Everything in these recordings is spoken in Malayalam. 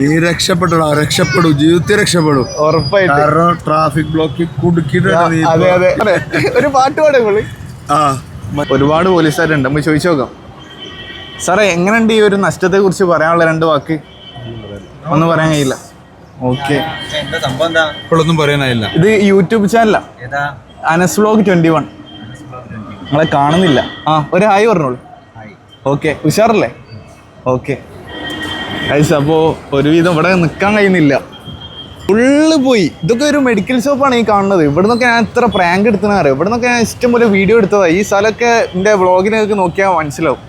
നീ രക്ഷപ്പെട്ടോ, രക്ഷപ്പെടൂ, ജീവിതത്തിൽ രക്ഷപ്പെടും ഉറപ്പായിട്ട്. കാരണം ട്രാഫിക് ബ്ലോക്കിൽ കുടുക്കിട്ട് അതെ അതെ അതെ. ഒരു പാട്ട് പാടുകള്. ഒരുപാട് പോലീസുകാരുണ്ട്, നമുക്ക് ചോദിച്ചു നോക്കാം. സാറേ, എങ്ങനെയുണ്ട് ഈ ഒരു നഷ്ടത്തെ കുറിച്ച് പറയാനുള്ള 2 വാക്ക്? ഒന്നും പറയാൻ കഴിയില്ല. ഓക്കെ, ഇപ്പോഴൊന്നും പറയാനായില്ല. ഇത് യൂട്യൂബ് ചാനലാ, അനസ് വ്ലോഗ് 21. നിങ്ങളെ കാണുന്നില്ല. ഒരു ഹായ് പറഞ്ഞോളൂ. ഓക്കെ, ഉഷാറല്ലേ? ഓക്കെ ഗൈസ്, അപ്പോൾ ഒരുവിധം ഇവിടെ നിൽക്കാൻ കഴിയുന്നില്ല, ഫുള്ള് പോയി. ഇതൊക്കെ ഒരു മെഡിക്കൽ ഷോപ്പാണ് ഈ കാണുന്നത്. ഇവിടെ നിന്നൊക്കെ ഞാൻ എത്ര പ്രാങ്ക് എടുത്തെന്ന് അറിയാം. ഇവിടെ നിന്നൊക്കെ ഞാൻ ഇഷ്ടംപോലെ വീഡിയോ എടുത്തതാണ്. ഈ സ്ഥലമൊക്കെ എൻ്റെ വ്ളോഗിനൊക്കെ നോക്കിയാൽ മനസ്സിലാവും.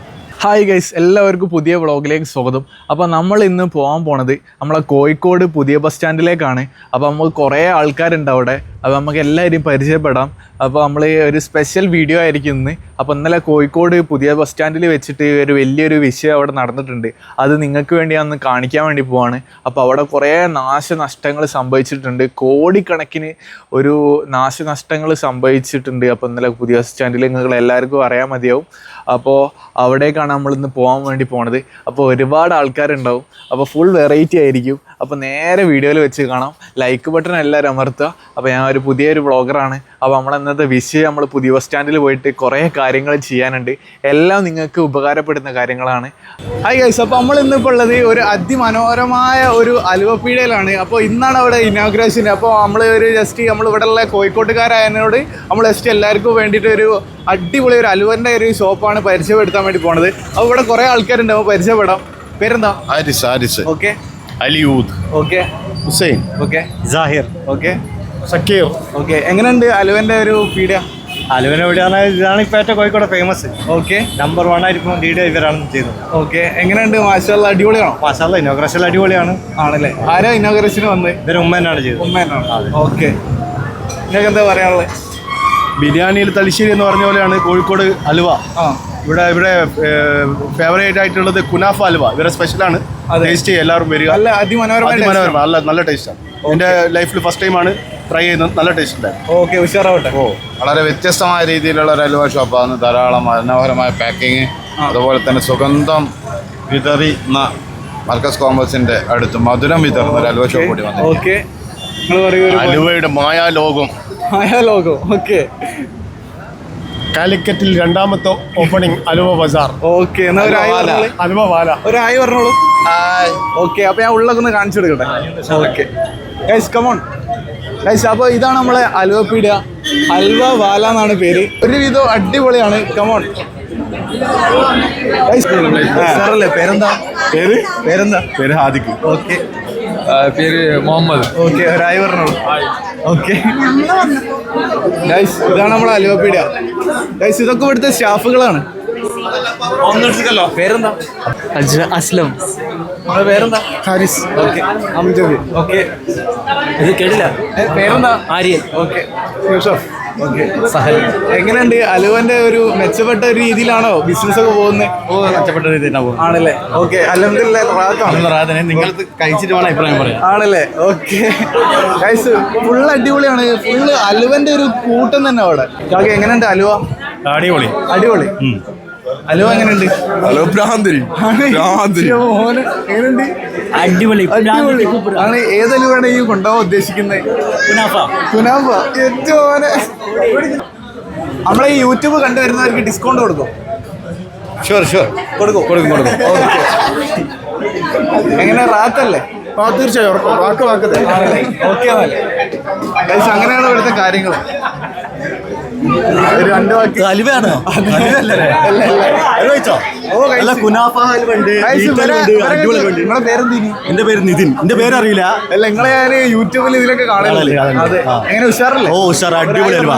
ഹായ് ഗൈസ്, എല്ലാവർക്കും പുതിയ വ്ളോഗിലേക്ക് സ്വാഗതം. അപ്പോൾ നമ്മൾ ഇന്ന് പോകാൻ പോണത് നമ്മളെ കോഴിക്കോട് പുതിയ ബസ് സ്റ്റാൻഡിലേക്കാണ്. അപ്പോൾ നമുക്ക് കുറേ ആൾക്കാരുണ്ട് അവിടെ. അപ്പോൾ നമുക്ക് എല്ലാവരെയും പരിചയപ്പെടാം. അപ്പോൾ നമ്മൾ ഒരു സ്പെഷ്യൽ വീഡിയോ ആയിരിക്കും ഇന്ന്. അപ്പോൾ ഇന്നലെ കോഴിക്കോട് പുതിയ ബസ് സ്റ്റാൻഡിൽ വെച്ചിട്ട് ഒരു വലിയൊരു വിഷയം അവിടെ നടന്നിട്ടുണ്ട്. അത് നിങ്ങൾക്ക് വേണ്ടി അന്ന് കാണിക്കാൻ വേണ്ടി പോവാണ്. അപ്പോൾ അവിടെ കുറേ നാശനഷ്ടങ്ങൾ സംഭവിച്ചിട്ടുണ്ട്, കോടിക്കണക്കിന് ഒരു നാശനഷ്ടങ്ങൾ സംഭവിച്ചിട്ടുണ്ട്. അപ്പോൾ ഇന്നലെ പുതിയ ബസ് സ്റ്റാൻഡിൽ നിങ്ങൾ എല്ലാവർക്കും അറിയാൻ മതിയാവും. അപ്പോൾ അവിടേക്കാണ് നമ്മളിന്ന് പോകാൻ വേണ്ടി പോണത്. അപ്പോൾ ഒരുപാട് ആൾക്കാരുണ്ടാവും. അപ്പോൾ ഫുൾ വെറൈറ്റി ആയിരിക്കും. അപ്പോൾ നേരെ വീഡിയോയിൽ വെച്ച് കാണാം. ലൈക്ക് ബട്ടൺ എല്ലാവരും അമർത്തുക. അപ്പോൾ ഞാൻ ഒരു പുതിയൊരു വ്ളോഗറാണ്. അപ്പോൾ നമ്മൾ വിഷയം നമ്മൾ പുതിയ ബസ് സ്റ്റാൻഡിൽ പോയിട്ട് കുറേ കാര്യങ്ങൾ ചെയ്യാനുണ്ട്. എല്ലാം നിങ്ങൾക്ക് ഉപകാരപ്പെടുന്ന കാര്യങ്ങളാണ്. ഹായ് ഗൈസ്, അപ്പോൾ നമ്മൾ ഇന്നിപ്പോൾ ഉള്ളത് ഒരു അതിമനോഹരമായ ഒരു അലുവപ്പീടികയിലാണ്. അപ്പോൾ ഇന്നാണ് അവിടെ ഇനോഗ്രേഷൻ. അപ്പോൾ നമ്മൾ നമ്മൾ ഇവിടെ ഉള്ള കോഴിക്കോട്ടുകാരായതിനോട് നമ്മൾ എല്ലാവർക്കും വേണ്ടിയിട്ട് ഒരു അടിപൊളി ഒരു അലുവൻ്റെ ഒരു ഷോപ്പാണ് പരിചയപ്പെടുത്താൻ വേണ്ടി പോണത്. അപ്പോൾ ഇവിടെ കുറേ ആൾക്കാരുണ്ട്, അപ്പോൾ പരിചയപ്പെടാം. പേരെന്താ? Haris. Okay. Aliyudh. Okay. Hussain. Okay. Sahir. Okay. Zakir. Okay. എങ്ങനെയുണ്ട് അലുവൻ്റെ ഒരു പീടിക? അലുവന എവിടെയാണ്? ഇതാണ് ഇപ്പം ഏറ്റവും കോഴിക്കോട് ഫേമസ്. ഓക്കെ. നമ്പർ 1 ആയിരിക്കും വീഡിയോ ഇവരാണ് ചെയ്തത്. ഓക്കെ. എങ്ങനെയുണ്ട്? മാഷാഅല്ലാ, അടിപൊളിയാണോ? മാഷാഅല്ലാ, ഇനോഗ്രേഷൻ അടിപൊളിയാണ്. ആണല്ലേ? ആരാ ഇനോഗ്രേഷന് വന്ന്? ഇവര് ഉമ്മ തന്നെയാണ് ചെയ്തത്. ഉമ്മ തന്നെയാണ്. ഓക്കെ. നിങ്ങൾക്ക് എന്താ പറയാനുള്ളത്? ബിരിയാണിയിൽ തലശ്ശേരി എന്ന് പറഞ്ഞ പോലെയാണ് കോഴിക്കോട് അലുവ. ഇവിടെ ഫേവറേറ്റ് ആയിട്ടുള്ളത് കുനാഫ അലുവ. ഇവരുടെ സ്പെഷ്യലാണ്. ടേസ്റ്റ് എല്ലാവരും വരിക. അതിമനോഹരമായ നല്ല ടേസ്റ്റാണ്. എൻ്റെ ലൈഫിൽ ഫസ്റ്റ് ടൈമാണ് ട്രൈ ചെയ്യുന്നത്. നല്ല ടേസ്റ്റ് ഉണ്ടായിരുന്നു. ഓക്കെ, ഉഷാറാവട്ടെ. വളരെ വ്യത്യസ്തമായ രീതിയിലുള്ള ഒരു അലുവ ഷോപ്പാണ്. ധാരാളം മനോഹരമായ പാക്കിങ്, അതുപോലെ തന്നെ സുഗന്ധം വിതറുന്ന മർക്കസ് കോമ്പസിന്റെ അടുത്ത് മധുരം വിതറുന്ന ഒരു അലുവ ഷോപ്പ് കൂടി വന്നു. ഓക്കെ, നിങ്ങൾ പറയൂ. അലുവയുടെ മായാലോകം. ഓക്കെ. കാലിക്കറ്റിൽ 2ാമത്തെ ഓപ്പണിംഗ് അലുവ ബസാർ. ഓക്കെ, എന്നാ അലുവ വാല. ഒരു ഹായ് പറഞ്ഞോളൂ. ഓക്കെ, അപ്പോൾ ഞാൻ ഉള്ളൊക്കെ ഒന്ന് കാണിച്ചു കൊടുക്കട്ടെ. Okay guys, come on guys. അപ്പോൾ ഇതാണ് നമ്മളെ അലുവ പീടിക. അൽവ വാല എന്നാണ് പേര്. ഒരുവിധം അടിപൊളിയാണ്. കമോൺ സാറല്ലേ? പേരെന്താ? പേര് ഹാദിക്ക്. ഓക്കെ. പേര് മുഹമ്മദ്. ഓക്കെ, ഒരു ഹായ് പറഞ്ഞോളൂ. ഓക്കെ ഗൈസ്, ഇതാണ് നമ്മളെ അലുവ പീടിക. ഗൈസ്, ഇതൊക്കെ ഇവിടുത്തെ സ്റ്റാഫുകളാണ്. പേരെന്താ? അസ്ലം. നമ്മുടെ പേരെന്താ? ഹാരിസ്. ഓക്കെ. അംജദ്. ഓക്കെ. ഇത് കേട്ടില്ല. പേരെന്താ? ആര്യൻ. ഓക്കെ. യൂസഫ്. ഓക്കെ. സഹൽ. എങ്ങനെയുണ്ട്? അലുവന്റെ ഒരു മെച്ചപ്പെട്ട ഒരു രീതിയിലാണോ ബിസിനസ് ഒക്കെ പോകുന്നത്? മെച്ചപ്പെട്ട രീതിയിലാണ് പോകുന്നത്. ആണല്ലേ? ഓക്കെ. അൽഹംദുലില്ലാഹ്. നിങ്ങൾ കഴിച്ചിട്ട് വേണം അഭിപ്രായം പറയാം. ആണല്ലേ? ഓക്കെ ഗൈസ്, ഫുള്ള് അടിപൊളിയാണ്. ഫുള്ള് അലുവന്റെ ഒരു കൂട്ടം തന്നെ അവിടെ. എങ്ങനെയുണ്ട് അലുവ? അടിപൊളി. അലുവ എങ്ങനെയുണ്ട്? ഹലോ ഭ്രാന്തിരി. എങ്ങനെയുണ്ട്? അടിപൊളി. ആണ്. ഏത് അലുവയാണ് ഈ കൊണ്ടുപോകാൻ ഉദ്ദേശിക്കുന്നത്? കുനാഫ. ഏറ്റവും നമ്മളെ ഈ യൂട്യൂബ് കണ്ടുവരുന്നവർക്ക് ഡിസ്കൗണ്ട് കൊടുക്കും? ഷുവർ കൊടുക്കും. ഓക്കെ. എങ്ങനെ? റാത്തല്ലേ? തീർച്ചയായും ഓക്കെ. അങ്ങനെയാണ് ഇവിടുത്തെ കാര്യങ്ങൾ. ഒരു 2 വാക്ക്. അലുവയാണോ? നിങ്ങളെ പേരെന്തിനി? എന്റെ പേര് നിതിൻ. എന്റെ പേര് അറിയില്ല. അല്ല, നിങ്ങളെ ഞാൻ യൂട്യൂബിൽ ഇതിലൊക്കെ കാണുന്നില്ലേ? അതെ. എങ്ങനെ? ഉഷാറല്ലേ? ഉഷാർ, അടിപൊളി അലുവ.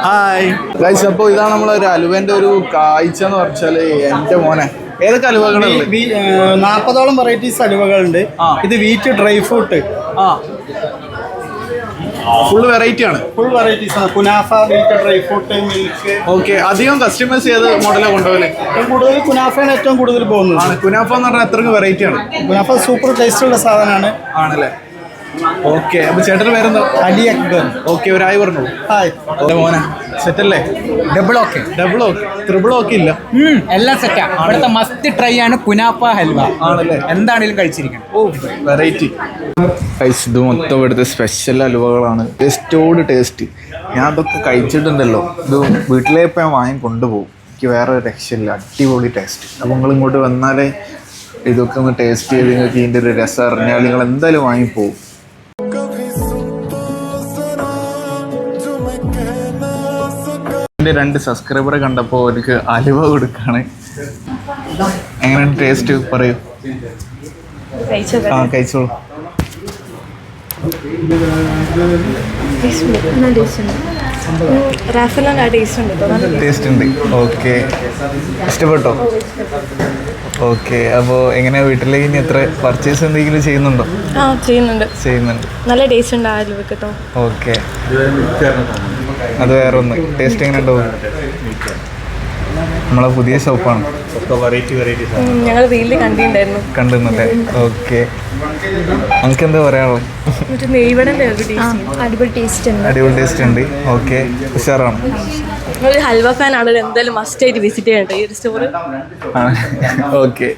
ഹായ് ഗൈസ്, അപ്പോൾ ഇതാണ് നമ്മളൊരു അലുവന്റെ ഒരു കാഴ്ച എന്ന് പറഞ്ഞാല് എന്റെ മോനെ. ഏതൊക്കെ അലുവകളുണ്ട്? 40ഓളം വെറൈറ്റീസ് അലുവകളുണ്ട്. ഇത് wheat dry fruit. Full variety ആണ്. ഫുൾ വെറൈറ്റീസ് ആണ്. Kunafa, wheat dry fruit, milk. Okay. അധികം കസ്റ്റമേഴ്സ് ഏത് മോഡലാണ് കൊണ്ടുപോകല്? കൂടുതൽ കുനാഫയാണ് ഏറ്റവും കൂടുതൽ പോകുന്നത്. കുനാഫ എന്ന് പറഞ്ഞാൽ എത്രക്ക് വെറൈറ്റി ആണ്? കുനാഫ സൂപ്പർ ടേസ്റ്റ് ഉള്ള സാധനമാണ്. ആണല്ലേ? ഓക്കെ. അപ്പൊ ചേട്ടന്റെ പേരെന്താ? അലി അക്ബർ. ഓക്കെ, ഒരു ഹായ് പറഞ്ഞോളൂ. ഹായ് മോനെ. സെറ്റ് അല്ലേ? Double okay double okay, triple okay ഇല്ല. എല്ലാം സെറ്റാ. ഇവിടുത്തെ മസ്റ്റ് ട്രൈ ആണ് കുനാഫ ഹൽവ. ആണല്ലേ? എന്താണെങ്കിലും കഴിച്ചിരിക്കണം. ഓ വെറൈറ്റി. ഇത് മൊത്തം ഇവിടുത്തെ സ്പെഷ്യൽ ഹലുവകളാണ്. ടേസ്റ്റ്. ഞാൻ അതൊക്കെ കഴിച്ചിട്ടുണ്ടല്ലോ. ഇത് വീട്ടിലേക്ക് ഞാൻ വാങ്ങി കൊണ്ടുപോകും. എനിക്ക് വേറെ രക്ഷയില്ല, അടിപൊളി ടേസ്റ്റ്. അപ്പോൾ നിങ്ങൾ ഇങ്ങോട്ട് വന്നാലേ ഇതൊക്കെ ഒന്ന് ടേസ്റ്റ് ചെയ്ത് നിങ്ങൾക്ക് ഇതിൻ്റെ ഒരു രസം അറിഞ്ഞാൽ നിങ്ങൾ എന്തായാലും വാങ്ങിപ്പോവും. എൻ്റെ 2 സബ്സ്ക്രൈബറെ കണ്ടപ്പോൾ അവർക്ക് അലുവ കൊടുക്കാണ്. എങ്ങനെയാണ് ടേസ്റ്റ് പറയൂ? ആ കഴിച്ചോളൂ. ടേസ്റ്റ് ഉണ്ട്. ഓക്കെ, ഇഷ്ടപ്പെട്ടോ? ഓക്കെ. അപ്പോൾ എങ്ങനെയാ വീട്ടിലേക്ക് ഇനി എത്ര പർച്ചേസ് എന്തെങ്കിലും ചെയ്യുന്നുണ്ടോ? ചെയ്യുന്നുണ്ട്. നല്ല ടേസ്റ്റ് ഉണ്ടാവില്ല കേട്ടോ. ഓക്കെ, അത് വേറെ ഒന്ന്. ടേസ്റ്റ് എങ്ങനെ ഉണ്ടാവും? നമ്മളെ പുതിയ ഷോപ്പാണ്. ഞങ്ങൾ റീലിൽ കണ്ടിരുന്നല്ലേ? ഓക്കെ. നമുക്ക് എന്താ പറയാനുള്ളത്? അടിപൊളി ടേസ്റ്റ് ഉണ്ട്. അടിപൊളി ടേസ്റ്റ് ഉണ്ട്. ഓക്കെ, ഉഷാറാണ്. ഹൽവ ഫാൻ ആണെങ്കിൽ എന്തായാലും മസ്റ്റ് ആയിട്ട് വിസിറ്റ് ചെയ്യണ്ട ഈ ഒരു സ്റ്റോർ. ഓക്കെ.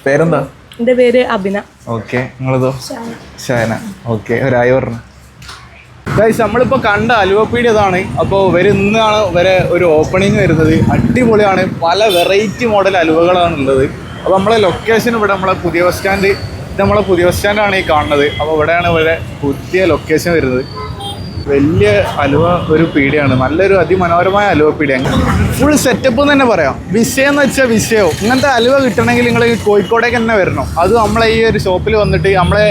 പേരെന്താ? എൻ്റെ പേര് അഭിന. ഓക്കെ. നിങ്ങളതോ? ഷാന. ഓക്കെ. ഒരായി പറഞ്ഞു. ഗൈസ്, നമ്മളിപ്പോൾ കണ്ട അലുവപ്പീടി അതാണ്. അപ്പോൾ ഇന്നാണ് ഇവരെ ഒരു ഓപ്പണിങ് വരുന്നത്. അടിപൊളിയാണ്. പല വെറൈറ്റി മോഡൽ അലുവകളാണ് ഉള്ളത്. അപ്പോൾ നമ്മളെ ലൊക്കേഷൻ ഇവിടെ നമ്മളെ പുതിയ ബസ് സ്റ്റാൻഡ്. ഇത് നമ്മളെ പുതിയ ബസ് സ്റ്റാൻഡാണ് ഈ കാണുന്നത്. അപ്പോൾ ഇവിടെയാണ് ഇവരെ പുതിയ ലൊക്കേഷൻ വരുന്നത്. വലിയ അലുവ ഒരു പീടിയാണ്. നല്ലൊരു അതിമനോഹരമായ അലുവ പീടിയാണ്. ഫുൾ സെറ്റപ്പ് എന്ന് തന്നെ പറയാം. വിഷയം എന്ന് വെച്ചാൽ വിഷയവും. ഇങ്ങനത്തെ അലുവ കിട്ടണമെങ്കിൽ നിങ്ങൾ കോഴിക്കോടേക്ക് തന്നെ വരണം. അത് നമ്മളെ ഈ ഒരു ഷോപ്പിൽ വന്നിട്ട് നമ്മളെ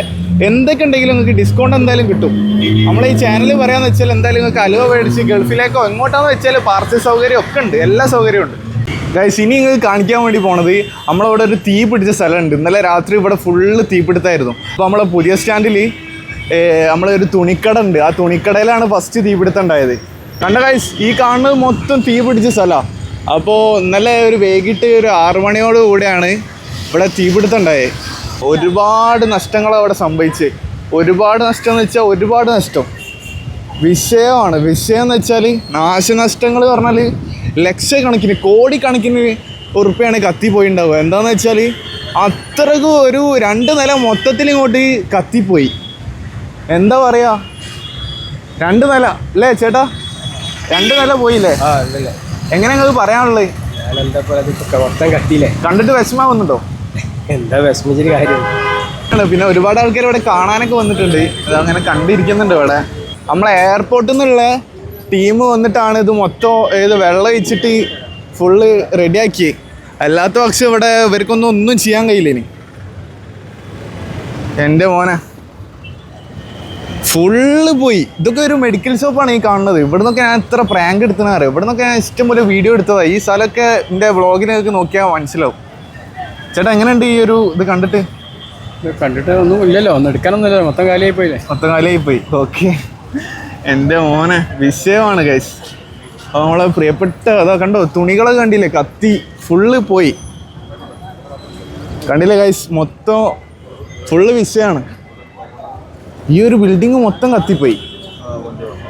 എന്തൊക്കെ ഉണ്ടെങ്കിലും നിങ്ങൾക്ക് ഡിസ്കൗണ്ട് എന്തായാലും കിട്ടും. നമ്മളെ ഈ ചാനൽ പറയാന്ന് വെച്ചാൽ എന്തായാലും നിങ്ങൾക്ക് അലുവ മേടിച്ച് ഗൾഫിലേക്കോ എങ്ങോട്ടാന്ന് വെച്ചാൽ പാർസൽ സൗകര്യം ഒക്കെ ഉണ്ട്. എല്ലാ സൗകര്യവും ഉണ്ട്. ഗൈസ്, ഇനി നിങ്ങൾക്ക് കാണിക്കാൻ വേണ്ടി പോണത് നമ്മളവിടെ ഒരു തീ പിടിച്ച സ്ഥലമുണ്ട്. ഇന്നലെ രാത്രി ഇവിടെ ഫുള്ള് തീപിടുത്തമായിരുന്നു. അപ്പോൾ നമ്മളെ പുതിയ സ്റ്റാൻഡിൽ നമ്മളൊരു തുണിക്കട ഉണ്ട്. ആ തുണിക്കടയിലാണ് ഫസ്റ്റ് തീപിടുത്തം ഉണ്ടായത്. കണ്ട ഗൈസ്, ഈ കാണുന്നത് മൊത്തം തീ പിടിച്ച സ്ഥലമാണ്. അപ്പോൾ ഇന്നലെ ഒരു വൈകിട്ട് ഒരു 6 മണിയോട് കൂടെയാണ് ഇവിടെ തീപിടുത്തം ഉണ്ടായത്. ഒരുപാട് നഷ്ടങ്ങൾ അവിടെ സംഭവിച്ച്. ഒരുപാട് നഷ്ടം എന്ന് വെച്ചാൽ ഒരുപാട് നഷ്ടം. വിഷയമാണ്. വിഷയം എന്ന് വെച്ചാൽ നാശനഷ്ടങ്ങൾ പറഞ്ഞാൽ ലക്ഷക്കണക്കിന് കോടിക്കണക്കിന് ഉറുപ്പ്യാണ് കത്തിപ്പോയിണ്ടാവുക. എന്താണെന്ന് വെച്ചാൽ അത്രക്കും ഒരു 2 നില മൊത്തത്തിൽ ഇങ്ങോട്ട് കത്തിപ്പോയി. എന്താ പറയുക, 2 നില അല്ലേ ചേട്ടാ? 2 നില പോയില്ലേ? എങ്ങനെ നിങ്ങൾക്ക് പറയാനുള്ളത്? കണ്ടിട്ട് വിഷമാവുന്നുണ്ടോ? എന്താ വിഷമിച്ചൊരു കാര്യം. പിന്നെ ഒരുപാട് ആൾക്കാർ ഇവിടെ കാണാനൊക്കെ വന്നിട്ടുണ്ട്. അതങ്ങനെ കണ്ടിരിക്കുന്നുണ്ട് ഇവിടെ. നമ്മളെ എയർപോർട്ടിൽ നിന്നുള്ള ടീം വന്നിട്ടാണ് ഇത് മൊത്തം വെള്ളം ഒഴിച്ചിട്ട് ഫുള്ള് റെഡിയാക്കി. അല്ലാത്ത പക്ഷെ ഇവിടെ ഇവർക്കൊന്നും ചെയ്യാൻ കഴിയില്ല. ഇനി എൻ്റെ മോനെ ഫുള്ള് പോയി. ഇതൊക്കെ ഒരു മെഡിക്കൽ ഷോപ്പാണ് ഈ കാണുന്നത്. ഇവിടെ നിന്നൊക്കെ ഞാൻ എത്ര പ്രാങ്ക് എടുത്തതെന്ന് അറിയാം. ഇവിടെ നിന്നൊക്കെ ഞാൻ ഇഷ്ടംപോലെ വീഡിയോ എടുത്തതാണ്. ഈ സ്ഥലമൊക്കെ എൻ്റെ വ്ളോഗിനൊക്കെ നോക്കിയാൽ മനസ്സിലാവും. ചേട്ടാ, എങ്ങനെയുണ്ട് ഈ ഒരു ഇത് കണ്ടിട്ട്? ഒന്നും ഇല്ലല്ലോ, ഒന്നും എടുക്കാനൊന്നുമില്ലല്ലോ. മൊത്തം കാലിയായി പോയി. ഓക്കെ. എൻ്റെ മോനെ വിഷയമാണ് ഗൈസ്. അപ്പോൾ നമ്മളെ പ്രിയപ്പെട്ട അതാ കണ്ടോ, തുണികളൊക്കെ കണ്ടില്ലേ? കത്തി ഫുള്ള് പോയി. കണ്ടില്ലേ ഗൈസ്? മൊത്തം ഫുള്ള് വിഷയമാണ്. ഈ ഒരു ബിൽഡിങ് മൊത്തം കത്തിപ്പോയി.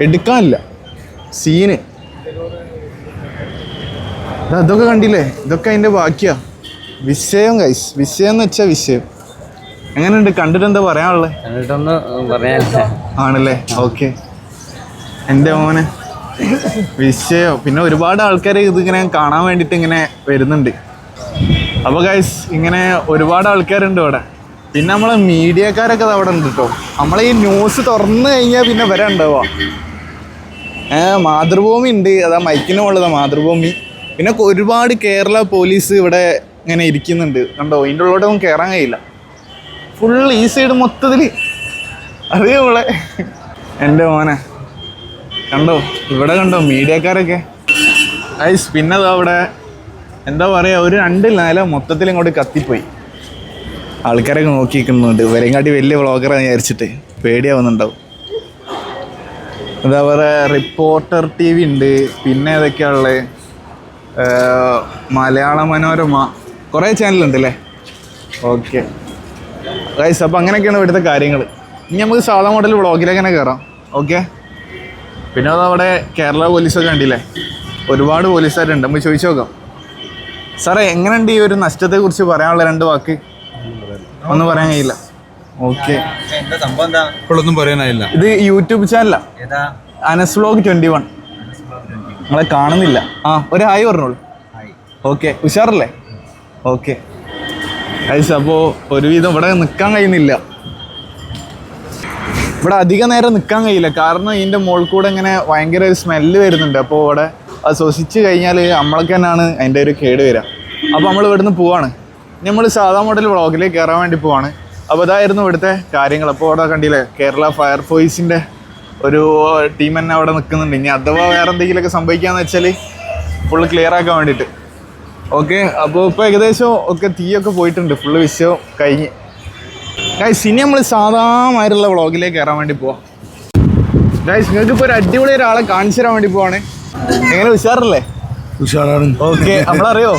എടുക്കാനില്ല സീന്. അതൊക്കെ കണ്ടില്ലേ? ഇതൊക്കെ അതിൻ്റെ ബാക്കിയാ. വിഷയം ഗൈസ്. വിഷയം എന്ന് വെച്ചാൽ വിഷയം. എങ്ങനെയുണ്ട്? കണ്ടിട്ട് എന്താ പറയാനുള്ളത്? ആണല്ലേ? ഓക്കെ. എൻ്റെ മോനെ വിഷയം. പിന്നെ ഒരുപാട് ആൾക്കാർ ഇതിങ്ങനെ കാണാൻ വേണ്ടിയിട്ട് ഇങ്ങനെ വരുന്നുണ്ട്. അപ്പോൾ ഗൈസ്, ഇങ്ങനെ ഒരുപാട് ആൾക്കാരുണ്ട് ഇവിടെ. പിന്നെ നമ്മളെ മീഡിയക്കാരൊക്കെ അവിടെ ഉണ്ട് കേട്ടോ. നമ്മളെ ഈ ന്യൂസ് തുറന്നു കഴിഞ്ഞാൽ പിന്നെ വരെ ഉണ്ടാവുക. മാതൃഭൂമി ഉണ്ട്. അതാ മൈക്കിന് ഉള്ളതാ മാതൃഭൂമി. പിന്നെ ഒരുപാട് കേരള പോലീസ് ഇവിടെ ഇങ്ങനെ ഇരിക്കുന്നുണ്ട്. കണ്ടോ? ഇതിൻ്റെ ഉള്ളോട്ടൊന്നും കയറാൻ കഴിയില്ല. ഫുൾ ഈ സൈഡ് മൊത്തത്തിൽ അതേപോലെ. എൻ്റെ മോനെ കണ്ടോ? ഇവിടെ കണ്ടോ മീഡിയക്കാരൊക്കെ? ഐസ്. പിന്നെ അവിടെ എന്താ പറയുക, ഒരു 2 നില മൊത്തത്തിൽ ഇങ്ങോട്ട് കത്തിപ്പോയി. ആൾക്കാരൊക്കെ നോക്കിയിരിക്കുന്നുണ്ട്. ഇവരെങ്ങാട്ടി വലിയ വ്ളോഗറാന്ന് വിചാരിച്ചിട്ട് പേടിയാവുന്നുണ്ടാവും. എന്താ പറയുക, റിപ്പോർട്ടർ TV ഉണ്ട്. പിന്നെ ഏതൊക്കെയാണുള്ളത്? മലയാള മനോരമ, കുറേ ചാനലുണ്ട് അല്ലേ? ഓക്കെ ഗൈസ്, അപ്പോൾ അങ്ങനെയൊക്കെയാണ് ഇവിടുത്തെ കാര്യങ്ങൾ. ഇനി നമുക്ക് സാധാ മോഡൽ വ്ളോഗിലേക്ക് തന്നെ കയറാം. ഓക്കെ. പിന്നെ അതവിടെ കേരള പോലീസൊക്കെ കണ്ടില്ലേ, ഒരുപാട് പോലീസുകാരുണ്ട്. നമുക്ക് ചോദിച്ചു നോക്കാം. സാറേ, എങ്ങനെയുണ്ട് ഈ ഒരു നഷ്ടത്തെക്കുറിച്ച് പറയാനുള്ള 2 വാക്ക്? ഒന്നും പറയാൻ കഴിയില്ല. ഓക്കെ, ഇപ്പോഴൊന്നും പറയാനായില്ല. ഇത് യൂട്യൂബ് ചാനലാ, അനസ് വ്ലോഗ് 21. നിങ്ങളെ കാണുന്നില്ല. ഒരു ഹായ് പറഞ്ഞോളൂ. ഓക്കെ, ഉഷാറല്ലേ? ഓക്കെ ഗൈസ്, അപ്പോൾ ഒരുവിധം ഇവിടെ നിൽക്കാൻ കഴിയുന്നില്ല. ഇവിടെ അധികം നേരം നിൽക്കാൻ കഴിയില്ല, കാരണം ഇതിൻ്റെ മുകളിൽ കൂടെ ഇങ്ങനെ ഭയങ്കര ഒരു സ്മെല്ല് വരുന്നുണ്ട്. അപ്പോൾ ഇവിടെ അത് ശ്വസിച്ച് കഴിഞ്ഞാൽ നമ്മൾക്ക് തന്നെയാണ് അതിൻ്റെ ഒരു കേട് വരിക. അപ്പോൾ നമ്മൾ ഇവിടുന്ന് പോവാണ്. നമ്മൾ സാധാ മോഡൽ വ്ളോഗിലേക്ക് കയറാൻ വേണ്ടി പോവാണ്. അപ്പോൾ ഇതായിരുന്നു ഇവിടുത്തെ കാര്യങ്ങൾ. അപ്പോൾ അവിടെ കണ്ടില്ലേ, കേരള ഫയർഫോഴ്സിൻ്റെ ഒരു ടീം തന്നെ അവിടെ നിൽക്കുന്നുണ്ട്. ഇനി അഥവാ വേറെ എന്തെങ്കിലുമൊക്കെ സംഭവിക്കാന്ന് വെച്ചാൽ ഫുള്ള് ക്ലിയർ ആക്കാൻ വേണ്ടിയിട്ട്. ഓക്കെ, അപ്പോൾ ഇപ്പോൾ ഏകദേശം ഒക്കെ തീയൊക്കെ പോയിട്ടുണ്ട്, ഫുള്ള് വിഷയം കഴിഞ്ഞ്. ഗൈസ്, ഇനി നമ്മൾ സാധാരണമായിട്ടുള്ള വ്ളോഗിലേക്ക് കയറാൻ വേണ്ടി പോവാം. ഗൈസ്, നിങ്ങൾക്ക് ഇപ്പോൾ ഒരു അടിപൊളി ഒരാളെ കാണിച്ചു തരാൻ വേണ്ടി പോവാണ്. എങ്ങനെ, ഉഷാറല്ലേ? ഉഷാറാണ്. ഓക്കെ, നമ്മളറിയോ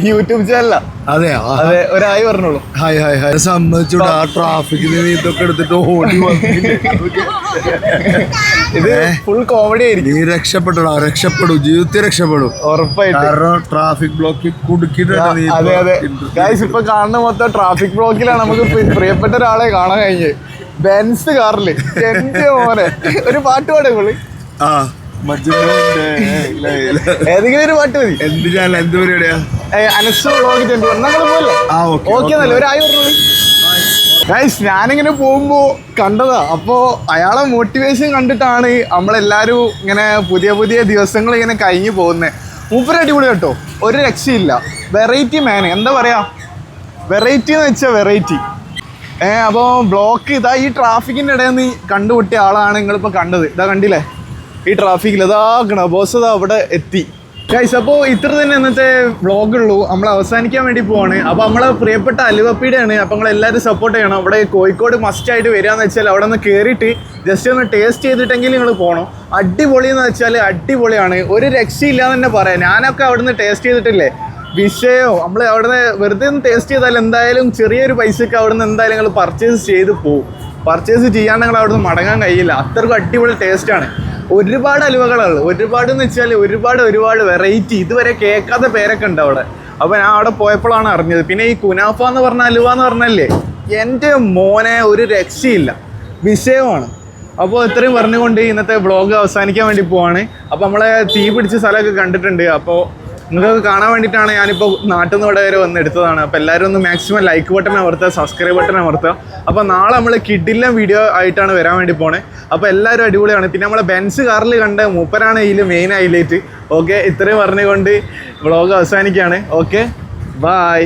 യൂട്യൂബ് ചാനലാ. അതെ അതെ, ഒരു ഹായ് പറഞ്ഞോളൂ. Hi hi hi. സമ്മതിച്ചോട് ആ ട്രാഫിക്കിൽ ഇതൊക്കെ എടുത്തിട്ട് ഓടി ഇത് ഫുൾ കോമഡി ആയിരിക്കും. നീ രക്ഷപ്പെടൂ, ജീവിതത്തിൽ രക്ഷപ്പെടും ഉറപ്പായിട്ട്. കാരണം ട്രാഫിക് ബ്ലോക്കിൽ കുടുക്കിയിട്ടുണ്ട് നീ. അതെ അതെ ഗൈസ്, ഇപ്പൊ കാണുന്ന മൊത്തം ട്രാഫിക് ബ്ലോക്കിലാണ്. നമുക്ക് പ്രിയപ്പെട്ട ഒരാളെ കാണാൻ കഴിഞ്ഞ് ബെൻസ് കാറില്. എന്റെ മോനെ, ഒരു പാട്ട് പാടേ പുള്ളി. ആ, ഏതെങ്കിലും ഒരു പാട്ട് മതി. എന്ത് ചാനൽ, എന്ത് പരിപാടിയാ? അനസ് വ്ലോഗ് 21. ഞങ്ങൾ പോലെ ഓക്കെ എന്നല്ലേ, ഒരു ആയി പറഞ്ഞു. ഗൈസ്, ഞാനിങ്ങനെ പോകുമ്പോൾ കണ്ടതാ. അപ്പോൾ അയാളെ മോട്ടിവേഷൻ കണ്ടിട്ടാണ് നമ്മളെല്ലാവരും ഇങ്ങനെ പുതിയ പുതിയ ദിവസങ്ങൾ ഇങ്ങനെ കഴിഞ്ഞു പോകുന്നത്. മൂപ്പര് അടിപൊളി കേട്ടോ, ഒരു രക്ഷയില്ല. വെറൈറ്റി മാൻ, എന്താ പറയാ, വെറൈറ്റി എന്ന് വെച്ചാൽ വെറൈറ്റി. അപ്പോൾ ബ്ലോക്ക് ഇതാ ഈ ട്രാഫിക്കിൻ്റെ ഇടയിൽ നിന്ന് കണ്ടുപിട്ടിയ ആളാണ് നിങ്ങളിപ്പോൾ കണ്ടത്. ഇതാ കണ്ടില്ലേ ഈ ട്രാഫിക്കിൽ ഇതാക്കണ ബോസ് ഇതാ അവിടെ എത്തി. ഗൈസ്, അപ്പോൾ ഇത്ര തന്നെ ഇന്നത്തെ വ്ളോഗുള്ളൂ. നമ്മൾ അവസാനിക്കാൻ വേണ്ടി പോവാണ്. അപ്പോൾ നമ്മളെ പ്രിയപ്പെട്ട അലുവപ്പീടിയാണ്. അപ്പോൾ നിങ്ങളെല്ലാവരും സപ്പോർട്ട് ചെയ്യണം. അവിടെ കോഴിക്കോട് മസ്റ്റായിട്ട് വരികയെന്ന് വെച്ചാൽ അവിടെ നിന്ന് കയറിയിട്ട് ജസ്റ്റ് ഒന്ന് ടേസ്റ്റ് ചെയ്തിട്ടെങ്കിൽ നിങ്ങൾ പോകണം. അടിപൊളി എന്ന് വെച്ചാൽ അടിപൊളിയാണ്, ഒരു രക്ഷയില്ലാന്ന് തന്നെ പറയാം. ഞാനൊക്കെ അവിടെ നിന്ന് ടേസ്റ്റ് ചെയ്തിട്ടില്ലേ, വിഷയോ. നമ്മൾ അവിടെ നിന്ന് വെറുതെ ഒന്ന് ടേസ്റ്റ് ചെയ്താൽ എന്തായാലും ചെറിയൊരു പൈസക്ക് അവിടെ നിന്ന് എന്തായാലും നിങ്ങൾ പർച്ചേസ് ചെയ്ത് പോകും. പർച്ചേസ് ചെയ്യാണ്ട് നിങ്ങൾ അവിടെ നിന്ന് മടങ്ങാൻ കഴിയില്ല, അത്രക്കും അടിപൊളി ടേസ്റ്റാണ്. ഒരുപാട് അലുവകളുള്ളത്, ഒരുപാട് എന്ന് വെച്ചാൽ ഒരുപാട് വെറൈറ്റി, ഇതുവരെ കേൾക്കാത്ത പേരൊക്കെ ഉണ്ട് അവിടെ. അപ്പോൾ ഞാൻ അവിടെ പോയപ്പോഴാണ് അറിഞ്ഞത്. പിന്നെ ഈ കുനാഫ എന്ന് പറഞ്ഞ അലുവ എന്ന് പറഞ്ഞല്ലേ, എൻ്റെ മോനെ ഒരു രക്ഷയില്ല, വിഷയമാണ്. അപ്പോൾ ഇത്രയും പറഞ്ഞുകൊണ്ട് ഇന്നത്തെ വ്ളോഗ് അവസാനിക്കാൻ വേണ്ടി പോവാണ്. അപ്പോൾ നമ്മളെ തീ പിടിച്ച സ്ഥലമൊക്കെ കണ്ടിട്ടുണ്ട്. അപ്പോൾ നിങ്ങൾക്ക് കാണാൻ വേണ്ടിയിട്ടാണ് ഞാനിപ്പോൾ നാട്ടിൽ നിന്ന് ഇവിടെ വരെ വന്ന് എടുത്തതാണ്. അപ്പോൾ എല്ലാവരും ഒന്ന് മാക്സിമം ലൈക്ക് ബട്ടൺ അമർത്തുക, സബ്സ്ക്രൈബ് ബട്ടൺ അമർത്തുക. അപ്പോൾ നാളെ നമ്മൾ കിഡിലും വീഡിയോ ആയിട്ടാണ് വരാൻ വേണ്ടി പോണേ. അപ്പോൾ എല്ലാവരും അടിപൊളിയാണ്. പിന്നെ നമ്മളെ ബെൻസ് കാറിൽ കണ്ട മൂപ്പരാണ് ഇതിൽ മെയിൻ ഹൈലൈറ്റ്. ഓക്കെ, ഇത്രയും പറഞ്ഞുകൊണ്ട് വ്ളോഗ് അവസാനിക്കുകയാണ്. Okay, by.